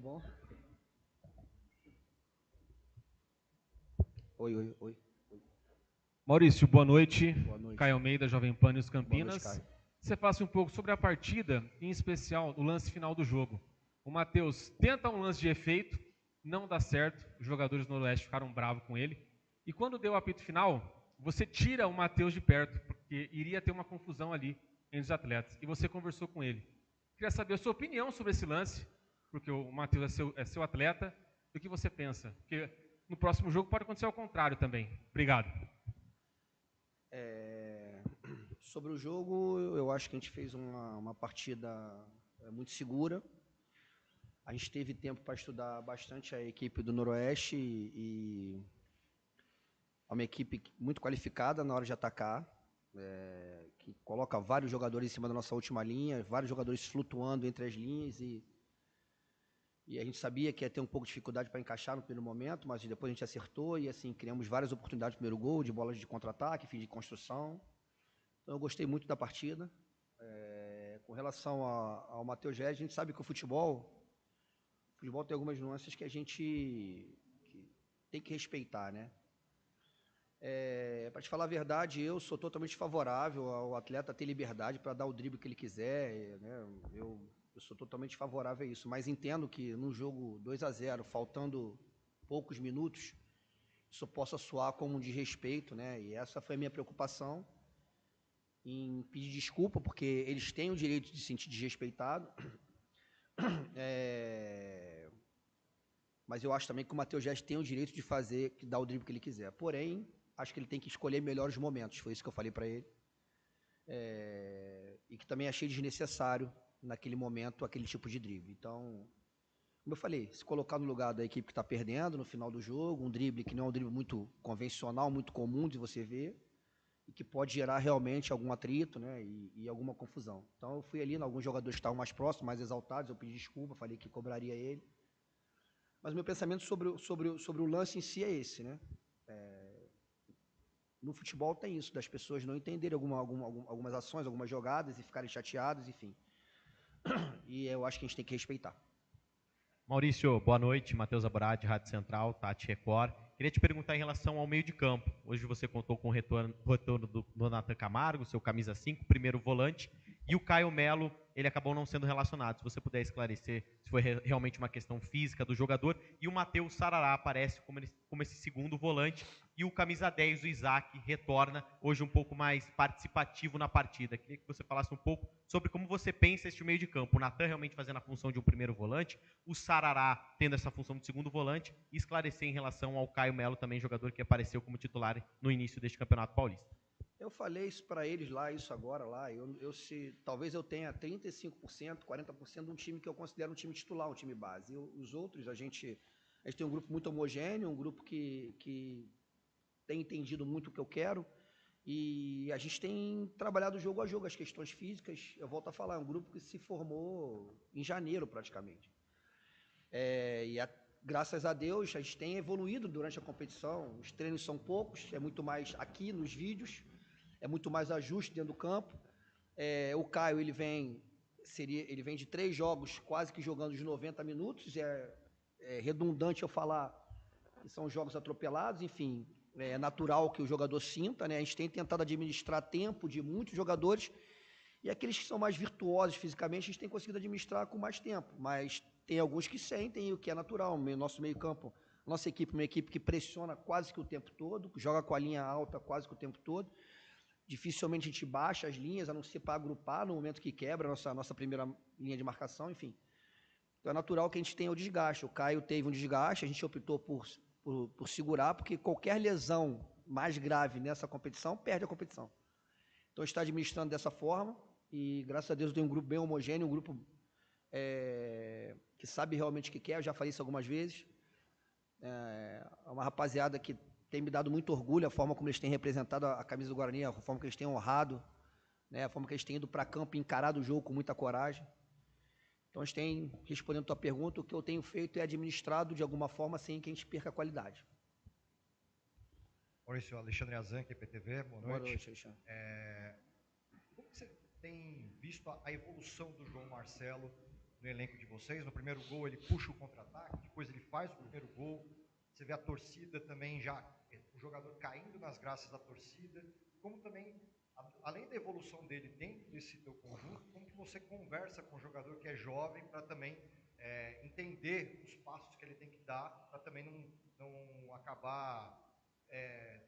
bom? Oi. Maurício, boa noite. Boa noite. Caio Almeida, Jovem Pan News Campinas. Boa noite, Caio. Você fala um pouco sobre a partida, em especial o lance final do jogo. O Matheus tenta um lance de efeito, não dá certo, os jogadores do Noroeste ficaram bravos com ele. E quando deu o apito final, você tira o Matheus de perto, porque iria ter uma confusão ali entre os atletas. E você conversou com ele. Queria saber a sua opinião sobre esse lance, porque o Matheus é seu atleta, e o que você pensa. Porque no próximo jogo pode acontecer ao contrário também. Obrigado. Sobre o jogo, eu acho que a gente fez uma partida muito segura. A gente teve tempo para estudar bastante a equipe do Noroeste e é uma equipe muito qualificada na hora de atacar, que coloca vários jogadores em cima da nossa última linha, vários jogadores flutuando entre as linhas e a gente sabia que ia ter um pouco de dificuldade para encaixar no primeiro momento, mas depois a gente acertou e assim criamos várias oportunidades de primeiro gol, de bolas de contra-ataque, fim de construção. Então eu gostei muito da partida. Com relação ao Matheus Reis, a gente sabe que o futebol tem algumas nuances que a gente tem que respeitar, né? Para te falar a verdade, eu sou totalmente favorável ao atleta ter liberdade para dar o drible que ele quiser, né? Eu sou totalmente favorável a isso, mas entendo que num jogo 2-0, faltando poucos minutos, isso possa soar como um desrespeito, né? E essa foi a minha preocupação, em pedir desculpa, porque eles têm o direito de se sentir desrespeitado. Mas eu acho também que o Matheus Geste tem o direito de dar o drible que ele quiser. Porém, acho que ele tem que escolher melhor os momentos. Foi isso que eu falei para ele. E que também achei desnecessário, naquele momento, aquele tipo de drible. Então, como eu falei, se colocar no lugar da equipe que está perdendo no final do jogo, um drible que não é um drible muito convencional, muito comum de você ver, e que pode gerar realmente algum atrito, né, e alguma confusão. Então eu fui ali, alguns jogadores que estavam mais próximos, mais exaltados, eu pedi desculpa, falei que cobraria ele. Mas meu pensamento sobre o lance em si é esse, né? No futebol tem isso, das pessoas não entenderem algumas ações, algumas jogadas e ficarem chateadas, enfim. E eu acho que a gente tem que respeitar. Maurício, boa noite. Matheus Aborati, Rádio Central, Tati Record. Queria te perguntar em relação ao meio de campo. Hoje você contou com o retorno do Nathan Camargo, seu camisa 5, primeiro volante, e o Caio Melo, ele acabou não sendo relacionado. Se você puder esclarecer se foi realmente uma questão física do jogador. E o Matheus Sarará aparece como esse segundo volante, e o camisa 10, o Isaac, retorna hoje um pouco mais participativo na partida. Queria que você falasse um pouco sobre como você pensa este meio de campo. O Nathan realmente fazendo a função de um primeiro volante, o Sarará tendo essa função de segundo volante, e esclarecer em relação ao Caio Melo, também jogador que apareceu como titular no início deste Campeonato Paulista. Eu falei isso para eles lá, isso agora lá. Talvez eu tenha 35%, 40% de um time que eu considero um time titular, um time base. Os outros, a gente tem um grupo muito homogêneo, um grupo que tem entendido muito o que eu quero. E a gente tem trabalhado jogo a jogo, as questões físicas. Eu volto a falar, é um grupo que se formou em janeiro praticamente. Graças a Deus, a gente tem evoluído durante a competição. Os treinos são poucos, é muito mais aqui nos vídeos, é muito mais ajuste dentro do campo. O Caio, ele vem de 3 jogos, quase que jogando os 90 minutos. É redundante eu falar que são jogos atropelados, enfim, é natural que o jogador sinta, né? A gente tem tentado administrar tempo de muitos jogadores, e aqueles que são mais virtuosos fisicamente, a gente tem conseguido administrar com mais tempo, mas tem alguns que sentem o que é natural. Nosso meio-campo, nossa equipe, uma equipe que pressiona quase que o tempo todo, joga com a linha alta quase que o tempo todo. Dificilmente a gente baixa as linhas, a não ser para agrupar no momento que quebra a nossa primeira linha de marcação, enfim. Então é natural que a gente tenha o desgaste. O Caio teve um desgaste, a gente optou por segurar, porque qualquer lesão mais grave nessa competição perde a competição. Então está administrando dessa forma e, graças a Deus, tem um grupo bem homogêneo, um grupo que sabe realmente o que quer. Eu já falei isso algumas vezes. É uma rapaziada que tem me dado muito orgulho, a forma como eles têm representado a camisa do Guarani, a forma que eles têm honrado, né, a forma que eles têm ido para campo e encarado o jogo com muita coragem. Então, a gente tem, respondendo a tua pergunta, o que eu tenho feito é administrado de alguma forma sem que a gente perca a qualidade. Maurício, Alexandre Azanque, PTV, boa noite. Boa noite, Alexandre. Como você tem visto a evolução do João Marcelo no elenco de vocês. No primeiro gol ele puxa o contra-ataque, depois ele faz o primeiro gol. Você vê a torcida também já, o jogador caindo nas graças da torcida. Como também, além da evolução dele dentro desse teu conjunto, como que você conversa com o jogador que é jovem para também entender os passos que ele tem que dar para também não acabar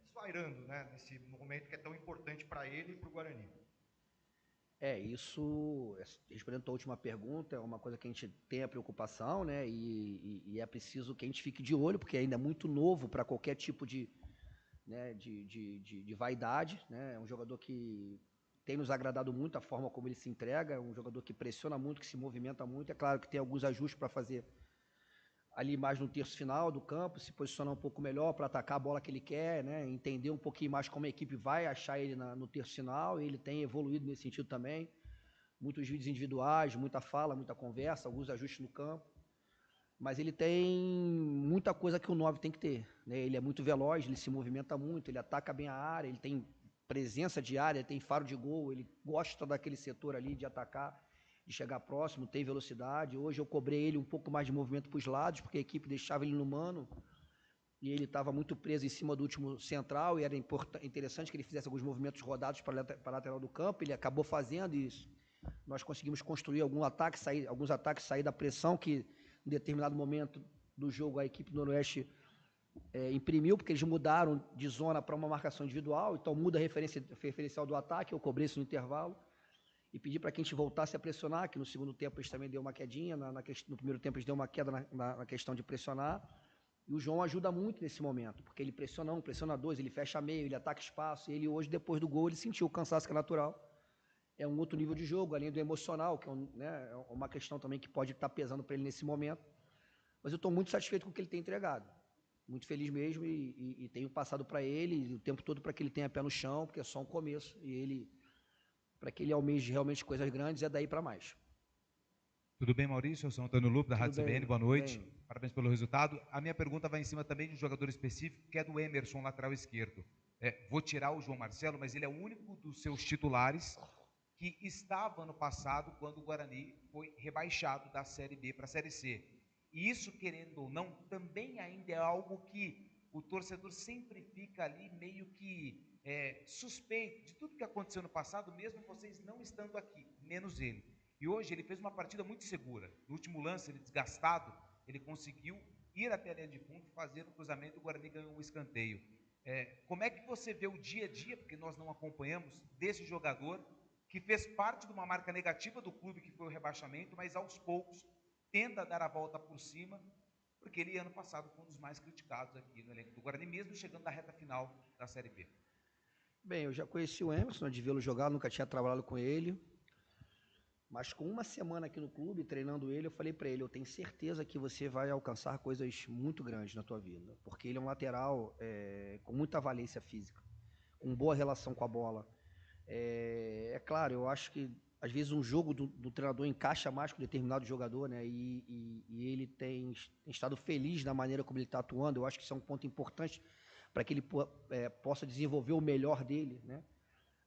desvairando, né, nesse momento que é tão importante para ele e para o Guarani. Isso, respondendo a tua última pergunta, é uma coisa que a gente tem a preocupação, né? E é preciso que a gente fique de olho, porque ainda é muito novo para qualquer tipo de vaidade, né? É um jogador que tem nos agradado muito a forma como ele se entrega, é um jogador que pressiona muito, que se movimenta muito. É claro que tem alguns ajustes para fazer ali mais no terço final do campo, se posicionar um pouco melhor para atacar a bola que ele quer, né? Entender um pouquinho mais como a equipe vai achar ele no terço final, e ele tem evoluído nesse sentido também. Muitos vídeos individuais, muita fala, muita conversa, alguns ajustes no campo. Mas ele tem muita coisa que o 9 tem que ter, né? Ele é muito veloz, ele se movimenta muito, ele ataca bem a área, ele tem presença de área, ele tem faro de gol, ele gosta daquele setor ali de atacar, de chegar próximo, tem velocidade. Hoje eu cobrei ele um pouco mais de movimento para os lados, porque a equipe deixava ele no mano, e ele estava muito preso em cima do último central, e era interessante que ele fizesse alguns movimentos rodados para a lateral do campo. Ele acabou fazendo isso. Nós conseguimos construir alguns ataques, sair da pressão que, em determinado momento do jogo, a equipe do Noroeste imprimiu, porque eles mudaram de zona para uma marcação individual, então muda a referencial do ataque. Eu cobrei isso no intervalo e pedi para que a gente voltasse a pressionar, que no segundo tempo eles também deu uma quedinha, no primeiro tempo eles deu uma queda na questão de pressionar, e o João ajuda muito nesse momento, porque ele pressiona pressiona dois, ele fecha meio, ele ataca espaço, e ele hoje, depois do gol, ele sentiu o cansaço que é natural. É um outro nível de jogo, além do emocional, que é uma questão também que pode estar pesando para ele nesse momento, mas eu estou muito satisfeito com o que ele tem entregado, muito feliz mesmo, e tenho passado para ele o tempo todo para que ele tenha pé no chão, porque é só um começo, e para que ele almeje realmente coisas grandes, é daí para mais. Tudo bem, Maurício? Eu sou Antônio Lupo, da Rádio CBN. Boa noite. Bem. Parabéns pelo resultado. A minha pergunta vai em cima também de um jogador específico, que é do Emerson, lateral esquerdo. Vou tirar o João Marcelo, mas ele é o único dos seus titulares que estava no passado, quando o Guarani foi rebaixado da Série B para a Série C. E isso, querendo ou não, também ainda é algo que o torcedor sempre fica ali meio que suspeito de tudo que aconteceu no passado, mesmo vocês não estando aqui, menos ele. E hoje ele fez uma partida muito segura. No último lance, ele desgastado, ele conseguiu ir até a linha de fundo, fazer um cruzamento, o Guarani ganhou um escanteio. Como é que você vê o dia a dia, porque nós não acompanhamos, desse jogador que fez parte de uma marca negativa do clube, que foi o rebaixamento, mas aos poucos tenta dar a volta por cima, porque ele ano passado foi um dos mais criticados aqui no elenco do Guarani, mesmo chegando na reta final da Série B. Bem, eu já conheci o Emerson, de vê-lo jogar, nunca tinha trabalhado com ele, mas com uma semana aqui no clube, treinando ele, eu falei para ele, eu tenho certeza que você vai alcançar coisas muito grandes na tua vida, porque ele é um lateral com muita valência física, com boa relação com a bola. Claro, eu acho que às vezes um jogo do treinador encaixa mais com determinado jogador, né? E ele tem estado feliz na maneira como ele está atuando. Eu acho que isso é um ponto importante para que ele possa desenvolver o melhor dele, né?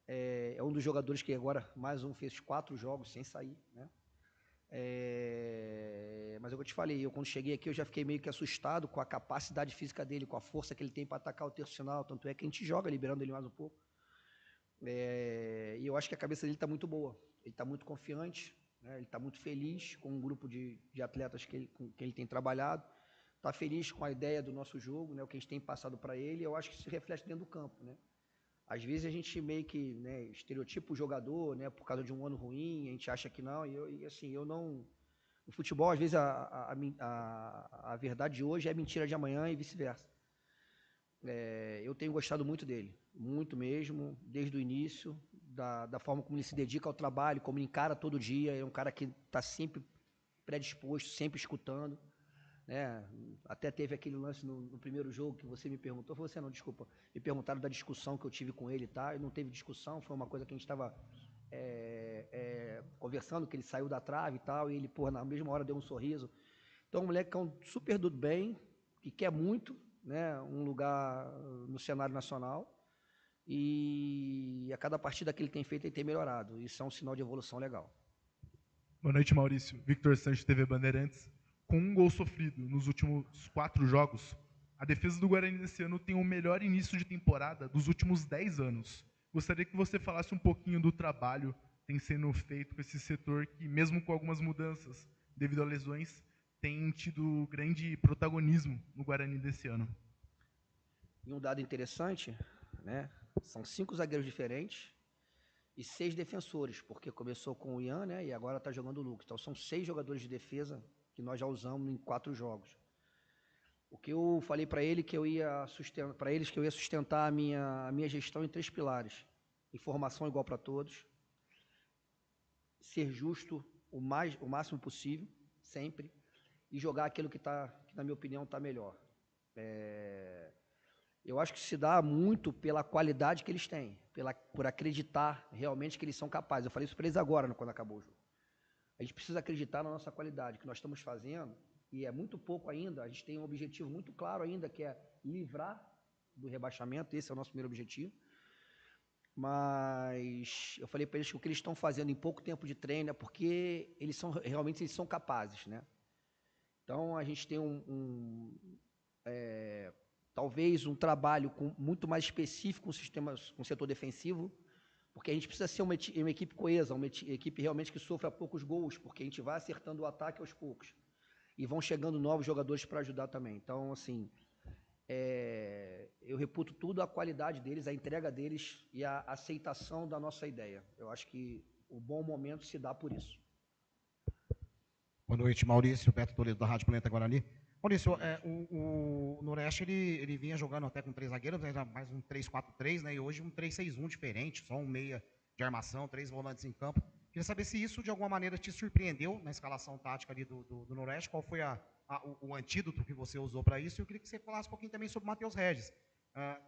É um dos jogadores que agora, mais fez 4 jogos sem sair, né? Mas eu te falei, eu quando cheguei aqui eu já fiquei meio que assustado com a capacidade física dele, com a força que ele tem para atacar o terço final, tanto é que a gente joga liberando ele mais um pouco. E eu acho que a cabeça dele está muito boa, ele está muito confiante, né? Ele está muito feliz com o grupo de atletas com que ele tem trabalhado, está feliz com a ideia do nosso jogo, né? O que a gente tem passado para ele. Eu acho que isso se reflete dentro do campo, né? Às vezes a gente meio que, né, estereotipa o jogador, né, por causa de um ano ruim, a gente acha que não, eu não... No futebol, às vezes, a verdade de hoje é mentira de amanhã e vice-versa. Eu tenho gostado muito dele, muito mesmo, desde o início, da forma como ele se dedica ao trabalho, como ele encara todo dia. É um cara que está sempre predisposto, sempre escutando, né? Até teve aquele lance no primeiro jogo que você me perguntou, você não, desculpa, me perguntaram da discussão que eu tive com ele, tá? E não teve discussão, foi uma coisa que a gente estava conversando, que ele saiu da trave e tal, e ele, na mesma hora deu um sorriso. Então, um moleque que é super do bem, que quer muito, né, um lugar no cenário nacional, e a cada partida que ele tem feito, ele tem melhorado. Isso é um sinal de evolução legal. Boa noite, Maurício. Victor Sanches, TV Bandeirantes. Com um gol sofrido nos últimos 4 jogos, a defesa do Guarani desse ano tem o melhor início de temporada dos últimos 10 anos. Gostaria que você falasse um pouquinho do trabalho que tem sendo feito com esse setor que, mesmo com algumas mudanças devido a lesões, tem tido grande protagonismo no Guarani desse ano. E um dado interessante, né? São 5 zagueiros diferentes e 6 defensores, porque começou com o Ian, né? E agora está jogando o Lucas. Então são 6 jogadores de defesa que nós já usamos em 4 jogos. O que eu falei para ele que eu ia sustentar a minha gestão em 3 pilares: informação igual para todos, ser justo o máximo possível, sempre, e jogar aquilo que na minha opinião está melhor. Eu acho que se dá muito pela qualidade que eles têm, por acreditar realmente que eles são capazes. Eu falei isso para eles agora, quando acabou o jogo. A gente precisa acreditar na nossa qualidade, que nós estamos fazendo, e é muito pouco ainda. A gente tem um objetivo muito claro ainda, que é livrar do rebaixamento. Esse é o nosso primeiro objetivo. Mas eu falei para eles que o que eles estão fazendo em pouco tempo de treino é porque realmente eles são capazes, né? Então a gente tem talvez um trabalho muito mais específico com o setor defensivo, porque a gente precisa ser uma equipe coesa, uma equipe realmente que sofra poucos gols, porque a gente vai acertando o ataque aos poucos. E vão chegando novos jogadores para ajudar também. Então, assim, eu reputo tudo a qualidade deles, a entrega deles e a aceitação da nossa ideia. Eu acho que o bom momento se dá por isso. Boa noite, Maurício. Beto Toledo, da Rádio Planeta Guarani. Maurício, o Noroeste ele vinha jogando até com 3 zagueiros, mais um 3-4-3, né? E hoje um 3-6-1 diferente, só um meia de armação, 3 volantes em campo. Queria saber se isso, de alguma maneira, te surpreendeu na escalação tática ali do Noroeste, qual foi o antídoto que você usou para isso, e eu queria que você falasse um pouquinho também sobre o Matheus Regis.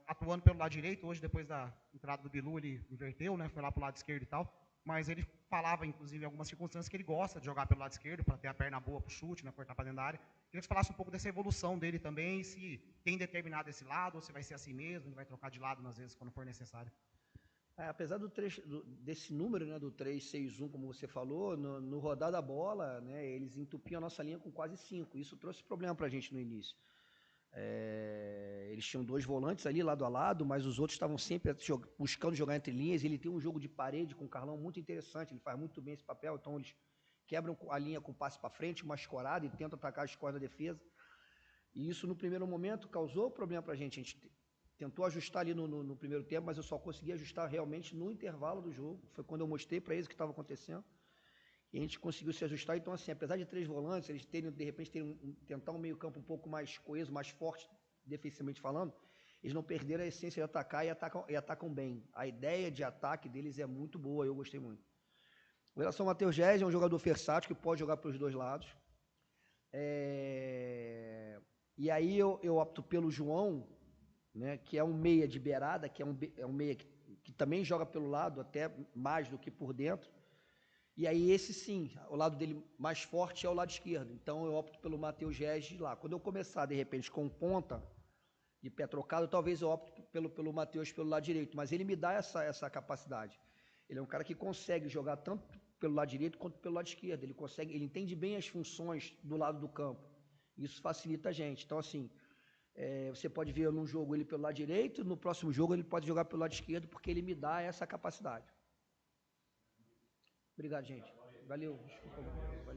Atuando pelo lado direito, hoje, depois da entrada do Bilu, ele inverteu, né? Foi lá para o lado esquerdo e tal, mas ele falava, inclusive, em algumas circunstâncias, que ele gosta de jogar pelo lado esquerdo, para ter a perna boa para o chute, né? Cortar para dentro da área. Queria que você falasse um pouco dessa evolução dele também, se tem determinado esse lado, ou se vai ser assim mesmo, ele vai trocar de lado, às vezes, quando for necessário. Apesar desse número, né, do 3-6-1, como você falou, no rodar da bola, né, eles entupiam a nossa linha com quase 5. Isso trouxe problema para a gente no início. Eles tinham 2 volantes ali, lado a lado, mas os outros estavam sempre buscando jogar entre linhas. Ele tem um jogo de parede com o Carlão muito interessante, ele faz muito bem esse papel, então eles quebram a linha com passe para frente, uma escorada, e tentam atacar as costas da defesa. E isso, no primeiro momento, causou problema para a gente. A gente tentou ajustar ali no primeiro tempo, mas eu só consegui ajustar realmente no intervalo do jogo. Foi quando eu mostrei para eles o que estava acontecendo. E a gente conseguiu se ajustar. Então, assim, apesar de 3 volantes, eles de repente, tentar um meio-campo um pouco mais coeso, mais forte, defensivamente falando, eles não perderam a essência de atacar e atacam bem. A ideia de ataque deles é muito boa, eu gostei muito. Em relação ao Matheus Regis, é um jogador versátil que pode jogar pelos 2 lados. E aí eu opto pelo João, né, que é um meia de beirada, que é um meia que também joga pelo lado, até mais do que por dentro. E aí esse sim, o lado dele mais forte é o lado esquerdo. Então eu opto pelo Matheus Regis lá. Quando eu começar, de repente, com ponta de pé trocado, talvez eu opte pelo Matheus pelo lado direito. Mas ele me dá essa capacidade. Ele é um cara que consegue jogar tanto pelo lado direito quanto pelo lado esquerdo. Ele entende bem as funções do lado do campo. Isso facilita a gente. Então, assim, você pode ver num jogo ele pelo lado direito, no próximo jogo ele pode jogar pelo lado esquerdo, porque ele me dá essa capacidade. Obrigado, gente. Valeu. Desculpa.